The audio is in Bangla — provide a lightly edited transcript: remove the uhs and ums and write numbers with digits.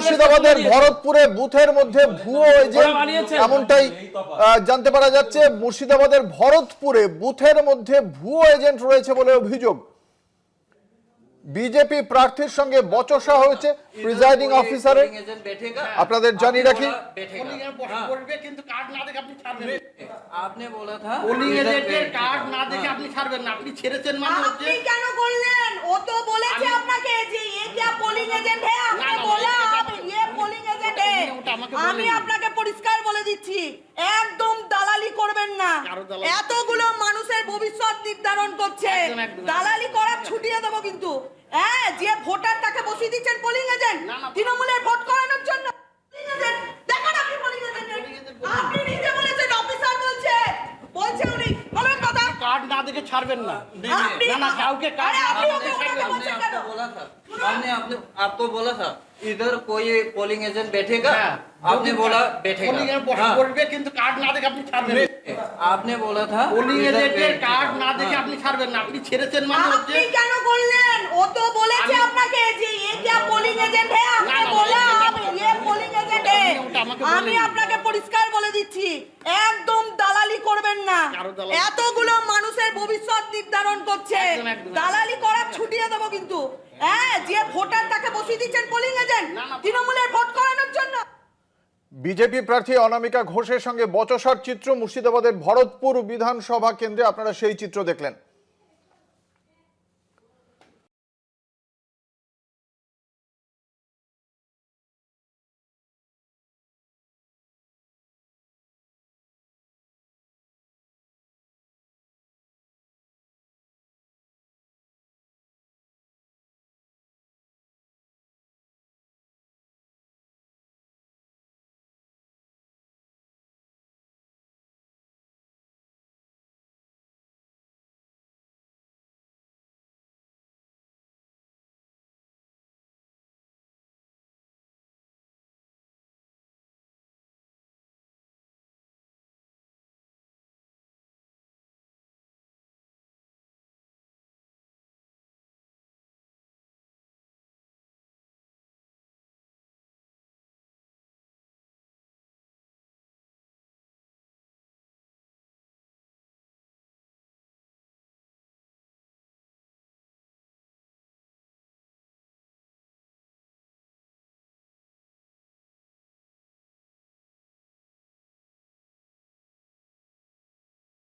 মুর্শিদাবাদের ভরতপুরে বুথের মধ্যে ভুয়ো এজেন্ট, এমনটাই জানতে পারা যাচ্ছে। মুর্শিদাবাদের ভরতপুরে বুথের মধ্যে ভুয়ো এজেন্ট রয়েছে বলে অভিযোগ। বিজেপি প্রার্থীর সঙ্গে বচসা হয়েছে প্রিজাইডিং অফিসারের। আপনাদের জানিয়ে রাখি, आपने बोला था पोलिंग एजेंटेর কার্ড না দেখে আপনি ছাড়বেন না, আপনি ছেড়েছেন মানে হচ্ছে। আপনি কেন করলেন? ও তো বলেছে আপনাকে যে ये क्या पोलिंग एजेंट है, आपने बोला ये पोलिंग एजेंट है। আমি আপনাকে পরিষ্কার বলে দিচ্ছি, একদম দালালি করবেন না। এতগুলো মানুষের ভবিষ্যৎ নির্ধারণ করছে, দালালি করা ছুটিয়ে দেব কিন্তু। হ্যাঁ, যে ভোটার তাকে বসিয়ে দিচ্ছেন পোলিং এজেন্ট, তৃণমূলের ভোট করানোর জন্য। দেখেন আপনি পোলিং এজেন্ট, আপনি নিজে বলেছেন, অফিসার বলছে উনি বলেন কথা। কার্ড না দেখে ছাড়বেন না, না না কাউকে কার্ড না দেখে ছাড়বেন না। बोला था हमने आपको बोला था इधर कोई पोलिंग एजेंट बैठेगा, आपने बोला बैठेगा পোলিং এর বসে করবে কিন্তু কার্ড না দেখে আপনি ছাড়বেন না। आपने बोला था পোলিং এজেন্টের কার্ড না দেখে আপনি ছাড়বেন না, আপনি ছেড়েছেন মানে হচ্ছে। আপনি কেন করলেন? ও তো বলেছে আপনাকে যে ये क्या पोलिंग एजेंट है, आपने बोला ये पोलिंग एजेंट है। আমি আপনাকে পরিষ্কার বলে দিচ্ছি, একদম দালালি করবেন না। এতগুলো মানুষের ভবিষ্যৎ নির্ধারণ করছে, দালালি করা ছুটিয়ে দেব কিন্তু। হ্যাঁ, যে ভোটার তাকে বসিয়ে দিচ্ছেন পোলিং এজেন্ট, তৃণমূলের ভোট করানোর জন্য। বিজেপি প্রার্থী অনামিকা ঘোষের সঙ্গে বচসার চিত্র মুর্শিদাবাদের ভরতপুর বিধানসভা কেন্দ্রে, আপনারা সেই চিত্র দেখলেন।